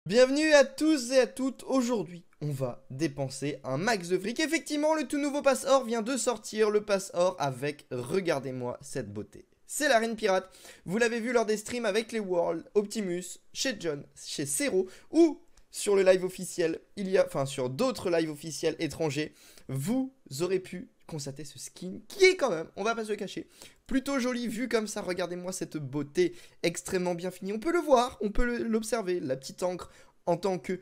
Bienvenue à tous et à toutes. Aujourd'hui, on va dépenser un max de fric. Effectivement, le tout nouveau pass or vient de sortir. Le pass or avec, regardez-moi cette beauté. C'est la Reine Pirate. Vous l'avez vu lors des streams avec les Worlds, Optimus, chez John, chez Zero ou sur le live officiel. Sur d'autres lives officiels étrangers. Vous aurez pu constater ce skin qui est quand même, on va pas se le cacher, plutôt joli vu comme ça. Regardez-moi cette beauté extrêmement bien finie. On peut le voir, on peut l'observer. La petite encre en tant que,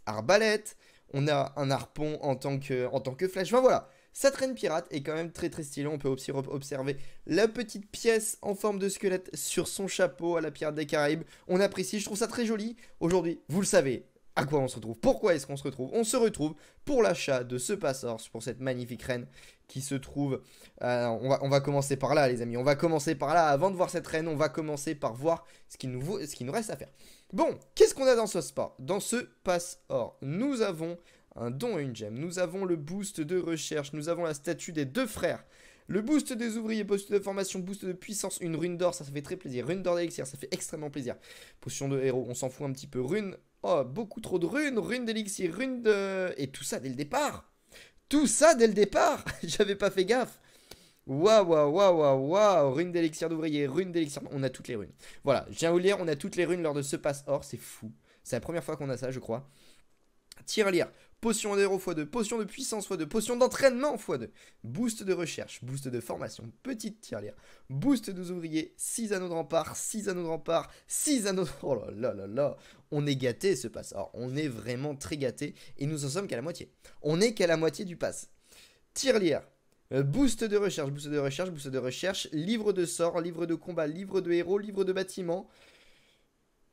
arbalète. On a un harpon en tant que flèche. Enfin voilà, cette reine pirate est quand même très très stylée. On peut aussi observer la petite pièce en forme de squelette sur son chapeau à la pirate des Caraïbes. On apprécie, je trouve ça très joli. Aujourd'hui, vous le savez, à quoi on se retrouve? Pourquoi est-ce qu'on se retrouve? On se retrouve pour l'achat de ce passeur, pour cette magnifique reine qui se trouve... on va commencer par là, les amis. On va commencer par là. Avant de voir cette reine, on va commencer par voir ce qu'il nous reste à faire. Bon, qu'est-ce qu'on a dans ce sport? Dans ce pass or, nous avons un don et une gemme. Nous avons le boost de recherche. Nous avons la statue des deux frères. Le boost des ouvriers, boost de formation, boost de puissance, une rune d'or, ça fait très plaisir. Rune d'or d'élixir, ça fait extrêmement plaisir. Potion de héros, on s'en fout un petit peu. Rune, oh, beaucoup trop de runes. Rune d'élixir, rune de... Et tout ça dès le départ. Tout ça dès le départ. J'avais pas fait gaffe. Waouh, waouh, waouh, waouh, waouh. Rune d'élixir d'ouvrier, rune d'élixir... On a toutes les runes. Voilà, je viens vous lire, on a toutes les runes lors de ce pass or, c'est fou. C'est la première fois qu'on a ça, je crois. Tirelire, potion d'héros x2, potion de puissance x2, potion d'entraînement x2, boost de recherche, boost de formation, petite tirelire, boost des ouvriers, 6 anneaux de rempart, 6 anneaux de rempart, 6 anneaux de... Oh là là là là, on est gâté ce pass. Alors, on est vraiment très gâté et nous en sommes qu'à la moitié. On est qu'à la moitié du pass. Tirelire, boost de recherche, boost de recherche, boost de recherche, livre de sort, livre de combat, livre de héros, livre de bâtiment.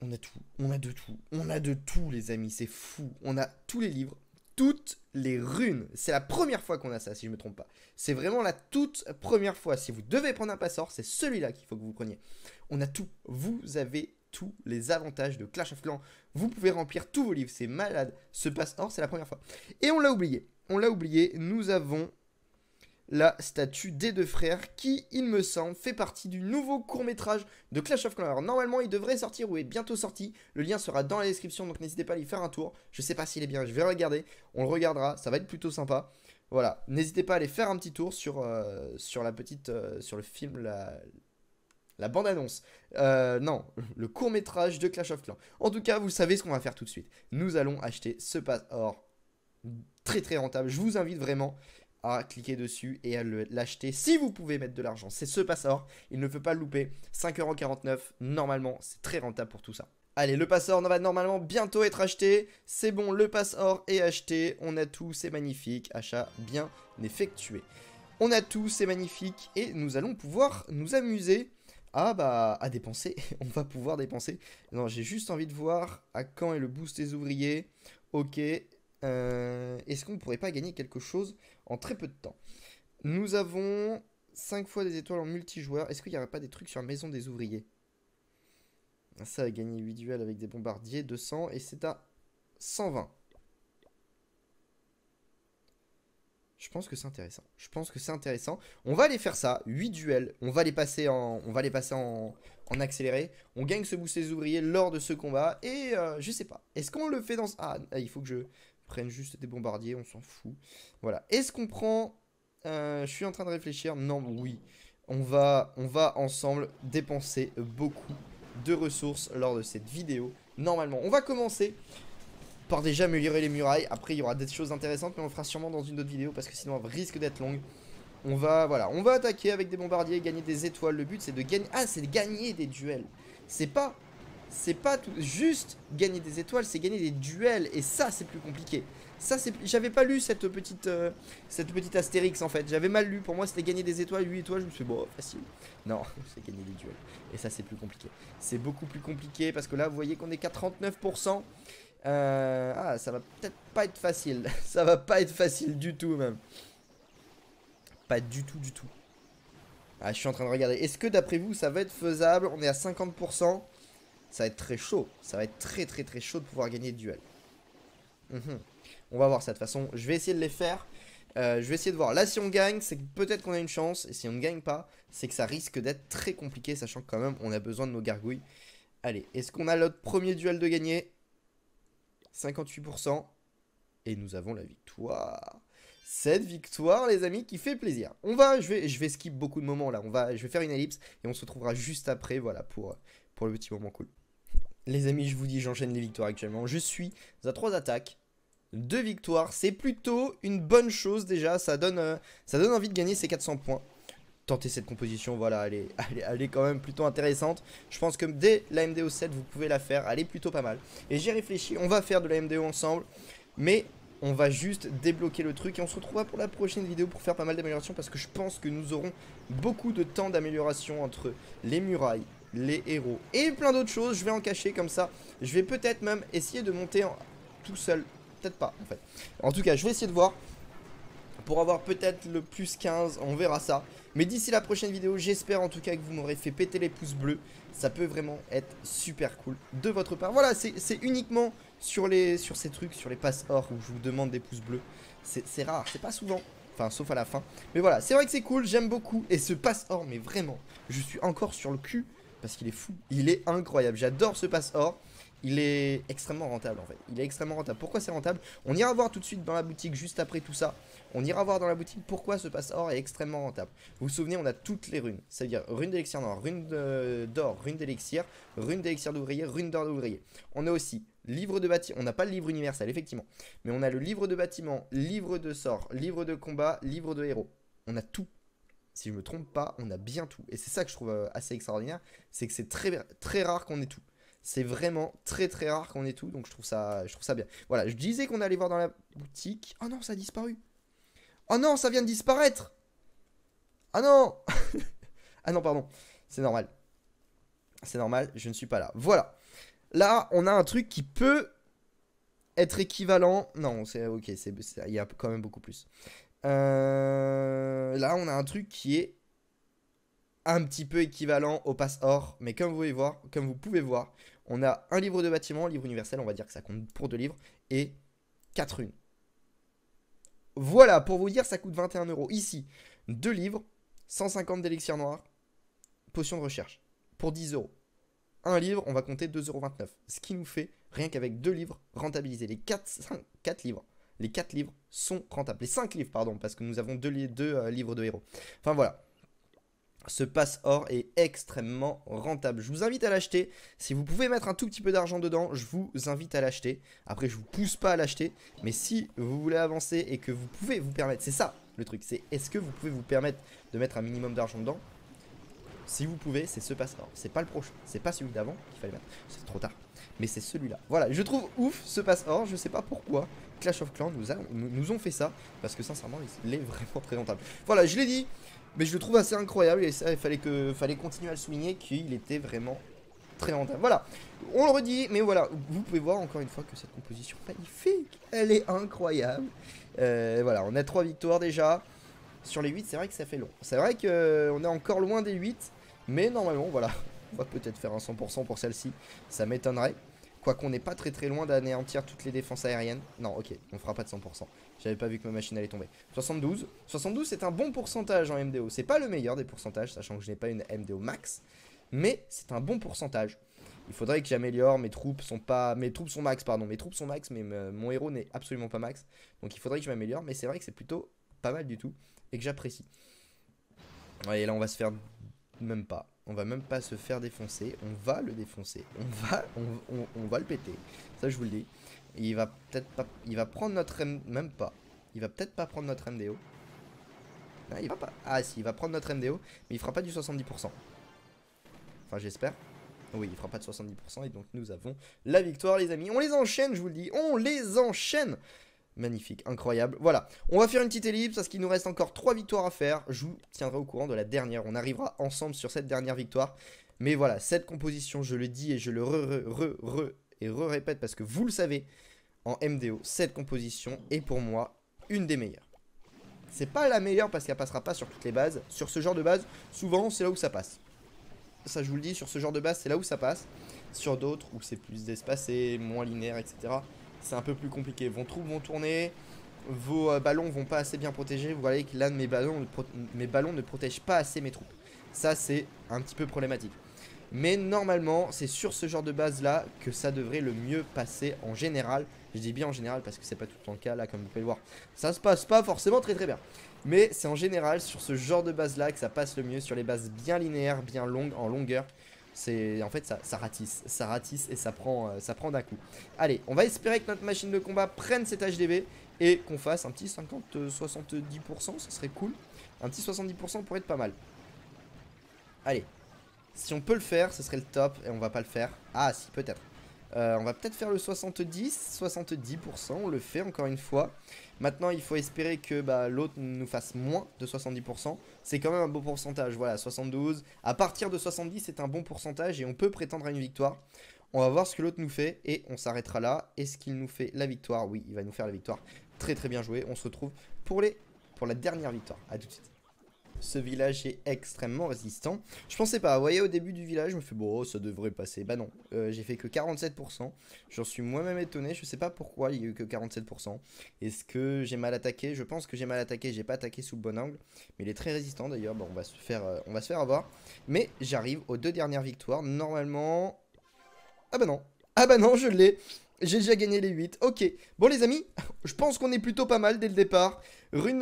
On a tout, on a de tout, on a de tout les amis, c'est fou. On a tous les livres, toutes les runes. C'est la première fois qu'on a ça, si je me trompe pas. C'est vraiment la toute première fois. Si vous devez prendre un passeur, c'est celui-là qu'il faut que vous preniez. On a tout, vous avez tous les avantages de Clash of Clans. Vous pouvez remplir tous vos livres, c'est malade. Ce passeur, c'est la première fois. Et on l'a oublié, nous avons... la statue des deux frères qui, il me semble, fait partie du nouveau court-métrage de Clash of Clans. Alors normalement il devrait sortir ou est bientôt sorti, le lien sera dans la description, donc n'hésitez pas à y faire un tour. Je sais pas s'il est bien, je vais regarder, on le regardera, ça va être plutôt sympa. Voilà, n'hésitez pas à aller faire un petit tour sur la petite, sur le film, la bande-annonce. Non, le court-métrage de Clash of Clans. En tout cas, vous savez ce qu'on va faire tout de suite. Nous allons acheter ce pass or très très rentable, je vous invite vraiment à cliquer dessus et à l'acheter si vous pouvez mettre de l'argent. C'est ce passeur, il ne faut pas le louper. 5,49€, normalement, c'est très rentable pour tout ça. Allez, le passeur va normalement bientôt être acheté. C'est bon, le passeur est acheté. On a tout, c'est magnifique. Achat bien effectué. On a tout, c'est magnifique. Et nous allons pouvoir nous amuser à dépenser. On va pouvoir dépenser. Non, j'ai juste envie de voir à quand est le boost des ouvriers. Ok. Est-ce qu'on ne pourrait pas gagner quelque chose en très peu de temps? Nous avons 5 fois des étoiles en multijoueur. Est-ce qu'il n'y aurait pas des trucs sur la maison des ouvriers? Ça a gagné 8 duels avec des bombardiers, 200, et c'est à 120. Je pense que c'est intéressant. Je pense que c'est intéressant. On va aller faire ça, 8 duels. On va les passer en accéléré. On gagne ce boost des ouvriers lors de ce combat. Et je sais pas. Est-ce qu'on le fait dans... Ah, il faut que je prenne juste des bombardiers. On s'en fout. Voilà. Est-ce qu'on prend... je suis en train de réfléchir. Non, oui. On va ensemble dépenser beaucoup de ressources lors de cette vidéo. Normalement, on va commencer par déjà améliorer les murailles. Après, il y aura des choses intéressantes, mais on le fera sûrement dans une autre vidéo parce que sinon, elle risque d'être longue. On va attaquer avec des bombardiers, gagner des étoiles. Le but, c'est de gagner... Ah, c'est de gagner des duels. C'est pas tout... juste gagner des étoiles, c'est gagner des duels. Et ça, c'est plus compliqué. Ça, c'est... J'avais pas lu cette petite astérix, en fait. J'avais mal lu. Pour moi, c'était gagner des étoiles, 8 étoiles. Je me suis dit, bon, facile. Non, c'est gagner des duels. Et ça, c'est plus compliqué. C'est beaucoup plus compliqué parce que là, vous voyez qu'on est qu'à 39%. Ça va peut-être pas être facile. Ça va pas être facile du tout même. Pas du tout du tout. Ah, je suis en train de regarder. Est-ce que d'après vous ça va être faisable? On est à 50%. Ça va être très chaud. Ça va être très très très chaud de pouvoir gagner le duel. On va voir ça de toute façon. Je vais essayer de les faire. Je vais essayer de voir. Là si on gagne c'est que peut-être qu'on a une chance. Et si on ne gagne pas c'est que ça risque d'être très compliqué. Sachant que quand même on a besoin de nos gargouilles. Allez, est-ce qu'on a notre premier duel de gagné? 58%. Et nous avons la victoire. Cette victoire, les amis, qui fait plaisir. Je vais skip beaucoup de moments là. Je vais faire une ellipse et on se retrouvera juste après, voilà, pour le petit moment cool. Les amis, je vous dis, j'enchaîne les victoires actuellement. Je suis à 3 attaques, 2 victoires. C'est plutôt une bonne chose déjà. Ça donne envie de gagner ces 400 points. Tenter cette composition, voilà, elle est quand même plutôt intéressante. Je pense que dès la MDO 7, vous pouvez la faire. Elle est plutôt pas mal. Et j'ai réfléchi, on va faire de la MDO ensemble. Mais on va juste débloquer le truc et on se retrouvera pour la prochaine vidéo pour faire pas mal d'améliorations parce que je pense que nous aurons beaucoup de temps d'amélioration entre les murailles, les héros et plein d'autres choses. Je vais en cacher comme ça. Je vais peut-être même essayer de monter tout seul. Peut-être pas en fait. En tout cas, je vais essayer de voir pour avoir peut-être le plus 15. On verra ça. Mais d'ici la prochaine vidéo, j'espère en tout cas que vous m'aurez fait péter les pouces bleus. Ça peut vraiment être super cool de votre part. Voilà, c'est uniquement sur ces trucs, sur les passes or où je vous demande des pouces bleus. C'est rare, c'est pas souvent. Enfin, sauf à la fin. Mais voilà, c'est vrai que c'est cool, j'aime beaucoup. Et ce passe or, mais vraiment, je suis encore sur le cul parce qu'il est fou. Il est incroyable, j'adore ce passe or. Il est extrêmement rentable en fait. Il est extrêmement rentable. Pourquoi c'est rentable? On ira voir tout de suite dans la boutique juste après tout ça. On ira voir dans la boutique pourquoi ce passe or est extrêmement rentable. Vous vous souvenez, on a toutes les runes. Ça veut dire rune d'élixir noir, rune d'or, rune d'élixir d'ouvrier, rune d'or d'ouvrier. On a aussi livre de bâtiment. On n'a pas le livre universel effectivement. Mais on a le livre de bâtiment, livre de sort, livre de combat, livre de héros. On a tout. Si je me trompe pas, on a bien tout. Et c'est ça que je trouve assez extraordinaire. C'est que c'est très rare qu'on ait tout. C'est vraiment très rare qu'on ait tout, donc je trouve ça bien. Voilà, je disais qu'on allait voir dans la boutique. Oh non, ça a disparu. Oh non, ça vient de disparaître. Ah non. Ah non, pardon. C'est normal. C'est normal, je ne suis pas là. Voilà. Là, on a un truc qui peut être équivalent. Non, c'est ok, il y a quand même beaucoup plus. Là, on a un truc qui est un petit peu équivalent au pass or, mais comme vous pouvez voir, on a un livre de bâtiment, livre universel, on va dire que ça compte pour 2 livres, et 4 runes. Voilà, pour vous dire, ça coûte 21 €. Ici, 2 livres, 150 d'élixir noir, potion de recherche, pour 10 €. Un livre, on va compter 2,29 €. Ce qui nous fait, rien qu'avec 2 livres, rentabiliser les 4 livres. Les 4 livres sont rentables. Les 5 livres, pardon, parce que nous avons 2 livres de héros. Enfin voilà. Ce passe or est extrêmement rentable. Je vous invite à l'acheter. Si vous pouvez mettre un tout petit peu d'argent dedans, je vous invite à l'acheter. Après, je vous pousse pas à l'acheter. Mais si vous voulez avancer et que vous pouvez vous permettre, c'est ça le truc. C'est est-ce que vous pouvez vous permettre de mettre un minimum d'argent dedans? Si vous pouvez, c'est ce passe or. C'est pas le prochain. C'est pas celui d'avant qu'il fallait mettre. C'est trop tard. Mais c'est celui-là. Voilà, je trouve ouf ce passe or. Je sais pas pourquoi Clash of Clans nous ont fait ça. Parce que sincèrement, il est vraiment très rentable. Voilà, je l'ai dit. Mais je le trouve assez incroyable et ça, il fallait continuer à le souligner qu'il était vraiment très rentable. Voilà, on le redit, mais voilà, vous pouvez voir encore une fois que cette composition magnifique, elle est incroyable. Voilà, on a 3 victoires déjà. Sur les 8, c'est vrai que ça fait long. C'est vrai qu'on est encore loin des 8, mais normalement, voilà, on va peut-être faire un 100% pour celle-ci. Ça m'étonnerait. Quoiqu'on n'est pas très loin d'anéantir toutes les défenses aériennes. Non, ok, on fera pas de 100%. J'avais pas vu que ma machine allait tomber. 72. 72, c'est un bon pourcentage en MDO. C'est pas le meilleur des pourcentages, sachant que je n'ai pas une MDO max. Mais c'est un bon pourcentage. Il faudrait que j'améliore. Mes troupes sont max, pardon. Mes troupes sont max, mais mon héros n'est absolument pas max. Donc il faudrait que je m'améliore. Mais c'est vrai que c'est plutôt pas mal du tout. Et que j'apprécie. Ouais, et là, on va se faire même pas. On va même pas se faire défoncer. On va le défoncer. On va le péter. Ça, je vous le dis. Il va peut-être pas. Il va prendre notre même pas. Il va peut-être pas prendre notre MDO. Non, il va pas. Ah, si, il va prendre notre MDO. Mais il fera pas du 70%. Enfin, j'espère. Oui, il fera pas de 70%. Et donc, nous avons la victoire, les amis. On les enchaîne, je vous le dis. On les enchaîne. Magnifique, incroyable. Voilà, on va faire une petite ellipse parce qu'il nous reste encore 3 victoires à faire. Je vous tiendrai au courant de la dernière. On arrivera ensemble sur cette dernière victoire. Mais voilà, cette composition, je le dis et je le répète parce que vous le savez, en MDO, cette composition est pour moi une des meilleures. C'est pas la meilleure parce qu'elle passera pas sur toutes les bases. Sur ce genre de base, souvent, c'est là où ça passe. Ça, je vous le dis, sur ce genre de base, c'est là où ça passe. Sur d'autres, où c'est plus espacé, moins linéaire, etc., c'est un peu plus compliqué. Vos troupes vont tourner, vos ballons vont pas assez bien protéger. Vous voyez que là, mes ballons ne protègent pas assez mes troupes. Ça, c'est un petit peu problématique. Mais normalement, c'est sur ce genre de base là que ça devrait le mieux passer en général. Je dis bien en général parce que c'est pas tout le temps le cas là, comme vous pouvez le voir. Ça se passe pas forcément très bien. Mais c'est en général sur ce genre de base là que ça passe le mieux, sur les bases bien linéaires, bien longues, en longueur. En fait ça ratisse et ça prend d'un coup. Allez, on va espérer que notre machine de combat prenne cet HDB et qu'on fasse un petit 50-70%, ça serait cool. Un petit 70% pourrait être pas mal. Allez, si on peut le faire, ce serait le top et on va pas le faire. Ah si, peut-être. On va peut-être faire le 70%, on le fait encore une fois. Maintenant il faut espérer que l'autre nous fasse moins de 70%. C'est quand même un bon pourcentage, voilà, 72. À partir de 70 c'est un bon pourcentage et on peut prétendre à une victoire. On va voir ce que l'autre nous fait et on s'arrêtera là. Est-ce qu'il nous fait la victoire? Oui, il va nous faire la victoire. Très bien joué, on se retrouve pour la dernière victoire. A tout de suite. Ce village est extrêmement résistant. Je pensais pas, vous voyez, au début du village, je me fais bon, ça devrait passer. Bah non, j'ai fait que 47%. J'en suis moi-même étonné, je sais pas pourquoi il y a eu que 47%. Est-ce que j'ai mal attaqué? Je pense que j'ai mal attaqué, j'ai pas attaqué sous le bon angle. Mais il est très résistant d'ailleurs, bon, on va se faire avoir. Mais j'arrive aux 2 dernières victoires, normalement... Ah bah non, je l'ai. J'ai déjà gagné les 8. Ok. Bon les amis, je pense qu'on est plutôt pas mal dès le départ. Rune,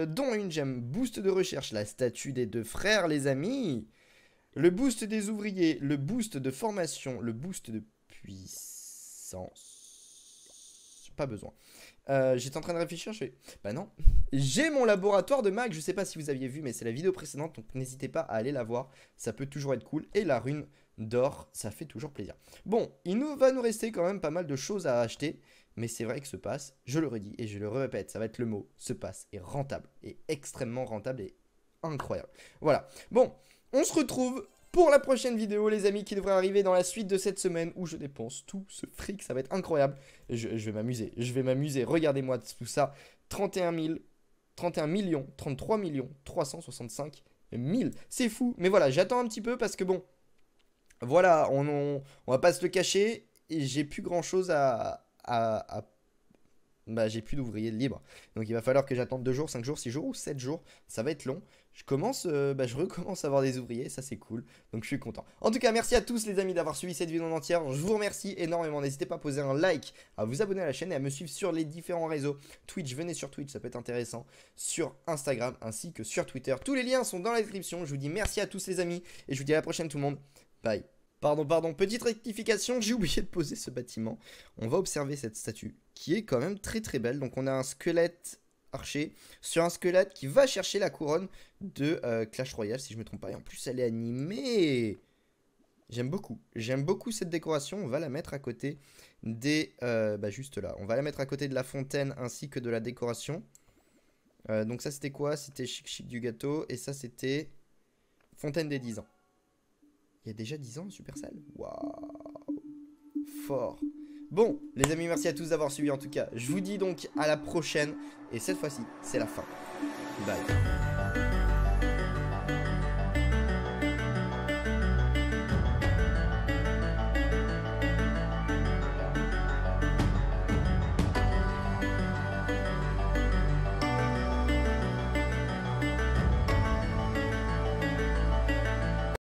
dont une gemme. Boost de recherche. La statue des 2 frères les amis. Le boost des ouvriers. Le boost de formation. Le boost de puissance. Pas besoin. J'étais en train de réfléchir, je fais... Bah non. J'ai mon laboratoire de mag. Je sais pas si vous aviez vu, mais c'est la vidéo précédente. Donc n'hésitez pas à aller la voir. Ça peut toujours être cool. Et la rune d'or, ça fait toujours plaisir. Bon, va nous rester quand même pas mal de choses à acheter. Mais c'est vrai que ce pass, je le redis et je le répète, ça va être le mot. Ce pass est rentable. Et extrêmement rentable et incroyable. Voilà. Bon, on se retrouve pour la prochaine vidéo, les amis, qui devrait arriver dans la suite de cette semaine où je dépense tout ce fric. Ça va être incroyable. Je vais m'amuser. Je vais m'amuser. Regardez-moi tout ça. 31 millions, 33 millions, 365 000. C'est fou. Mais voilà, j'attends un petit peu parce que bon, voilà, on va pas se le cacher. Et j'ai plus grand chose bah, j'ai plus d'ouvriers libres. Donc il va falloir que j'attende 2 jours, 5 jours, 6 jours ou 7 jours. Ça va être long. Je recommence à avoir des ouvriers, ça c'est cool. Donc je suis content. En tout cas, merci à tous les amis d'avoir suivi cette vidéo en entière. Je vous remercie énormément. N'hésitez pas à poser un like, à vous abonner à la chaîne et à me suivre sur les différents réseaux. Twitch, venez sur Twitch, ça peut être intéressant. Sur Instagram ainsi que sur Twitter. Tous les liens sont dans la description. Je vous dis merci à tous les amis et je vous dis à la prochaine tout le monde. Bye. Pardon, petite rectification, j'ai oublié de poser ce bâtiment. On va observer cette statue qui est quand même très belle. Donc on a un squelette archer sur un squelette qui va chercher la couronne de Clash Royale, si je me trompe pas. Et en plus elle est animée. J'aime beaucoup cette décoration. On va la mettre à côté des... juste là. On va la mettre à côté de la fontaine ainsi que de la décoration. Donc ça c'était quoi? C'était chic du gâteau. Et ça c'était fontaine des 10 ans. Il y a déjà 10 ans, Supercell. Waouh. Fort. Bon, les amis, merci à tous d'avoir suivi en tout cas. Je vous dis donc à la prochaine. Et cette fois-ci, c'est la fin. Bye.